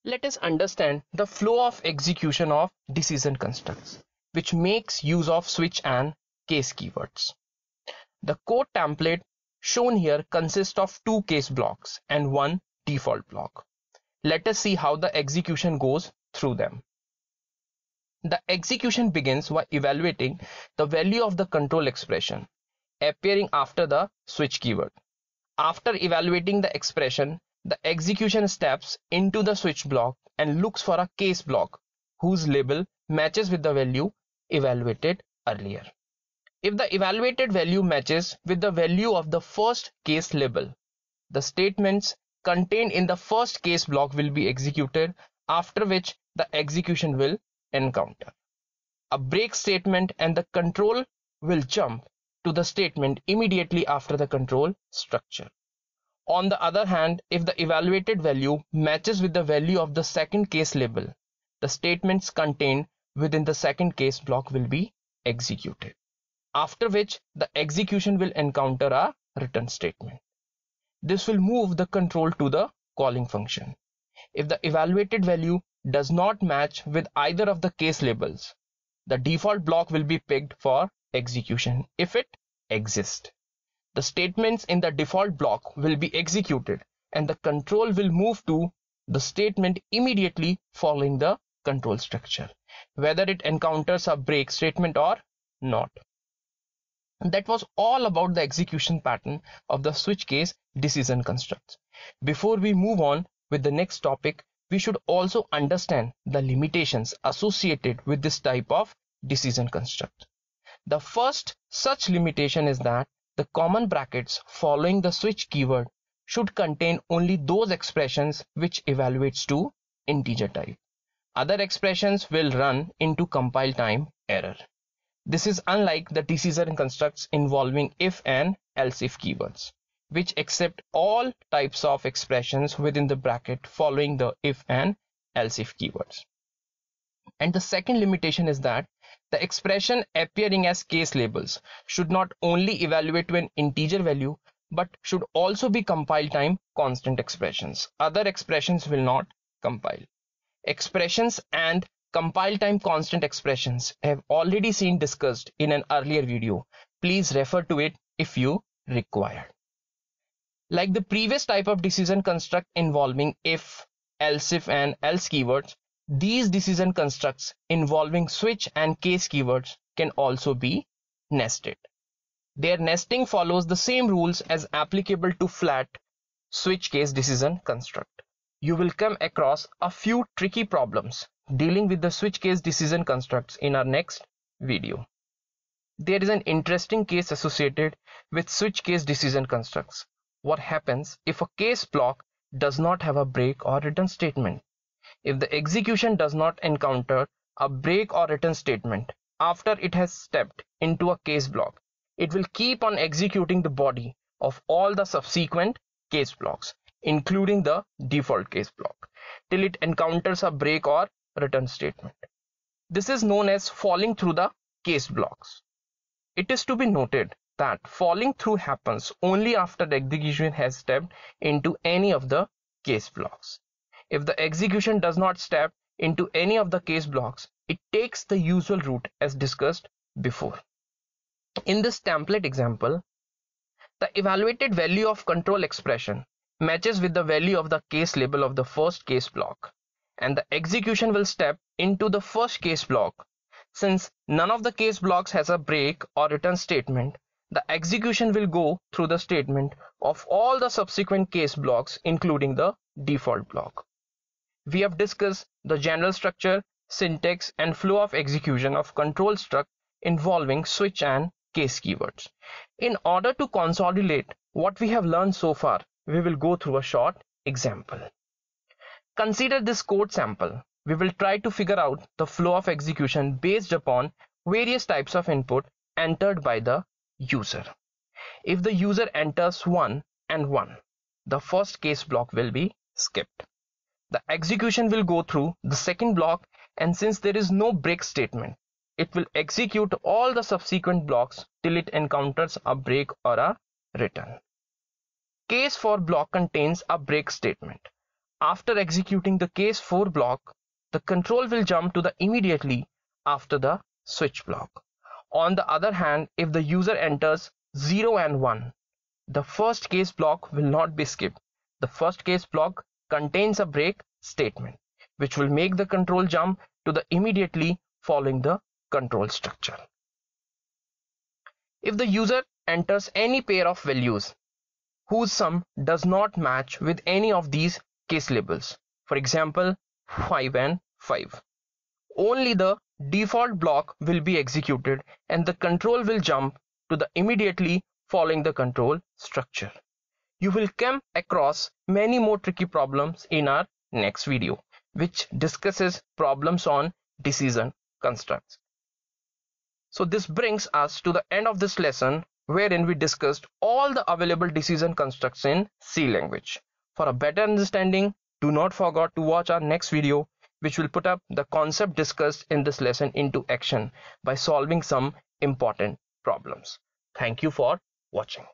Let us understand the flow of execution of decision constructs, which makes use of switch and case keywords. The code template shown here consists of two case blocks and one default block. Let us see how the execution goes through them. The execution begins by evaluating the value of the control expression appearing after the switch keyword. After evaluating the expression, the execution steps into the switch block and looks for a case block whose label matches with the value evaluated earlier. If the evaluated value matches with the value of the first case label, the statements contained in the first case block will be executed, after which the execution will encounter a break statement and the control will jump to the statement immediately after the control structure. On the other hand, if the evaluated value matches with the value of the second case label, the statements contained within the second case block will be executed, after which the execution will encounter a return statement. This will move the control to the calling function. If the evaluated value does not match with either of the case labels, the default block will be picked for execution if it exists. The statements in the default block will be executed and the control will move to the statement immediately following the control structure, whether it encounters a break statement or not. That was all about the execution pattern of the switch case decision constructs. Before we move on with the next topic, we should also understand the limitations associated with this type of decision construct. The first such limitation is that the common brackets following the switch keyword should contain only those expressions which evaluates to integer type. Other expressions will run into compile time error. This is unlike the decision constructs involving if and else if keywords, which accept all types of expressions within the bracket following the if and else if keywords. And the second limitation is that the expression appearing as case labels should not only evaluate to an integer value, but should also be compile time constant expressions. Other expressions will not compile. Expressions and compile time constant expressions have already seen discussed in an earlier video. Please refer to it if you require. Like the previous type of decision construct involving if, else if and else keywords, these decision constructs involving switch and case keywords can also be nested. Their nesting follows the same rules as applicable to flat switch case decision construct. You will come across a few tricky problems dealing with the switch case decision constructs in our next video. There is an interesting case associated with switch case decision constructs. What happens if a case block does not have a break or return statement? If the execution does not encounter a break or return statement after it has stepped into a case block, it will keep on executing the body of all the subsequent case blocks, including the default case block, till it encounters a break or return statement. This is known as falling through the case blocks. It is to be noted that falling through happens only after the execution has stepped into any of the case blocks. If the execution does not step into any of the case blocks, it takes the usual route as discussed before. In this template example, the evaluated value of control expression matches with the value of the case label of the first case block, and the execution will step into the first case block. Since none of the case blocks has a break or return statement, the execution will go through the statement of all the subsequent case blocks, including the default block. We have discussed the general structure, syntax, and flow of execution of control struct involving switch and case keywords. In order to consolidate what we have learned so far, we will go through a short example. Consider this code sample. We will try to figure out the flow of execution based upon various types of input entered by the user. If the user enters 1 and 1, the first case block will be skipped. The execution will go through the second block, and since there is no break statement, it will execute all the subsequent blocks till it encounters a break or a return. Case for block contains a break statement. After executing the case 4 block, the control will jump to the immediately after the switch block. On the other hand, if the user enters 0 and 1, the first case block will not be skipped. The first case block contains a break statement, which will make the control jump to the immediately following the control structure. If the user enters any pair of values whose sum does not match with any of these case labels, for example 5 and 5, only the default block will be executed and the control will jump to the immediately following the control structure. You will come across many more tricky problems in our next video, which discusses problems on decision constructs. So this brings us to the end of this lesson, wherein we discussed all the available decision constructs in C language. For a better understanding, do not forget to watch our next video, which will put up the concept discussed in this lesson into action by solving some important problems. Thank you for watching.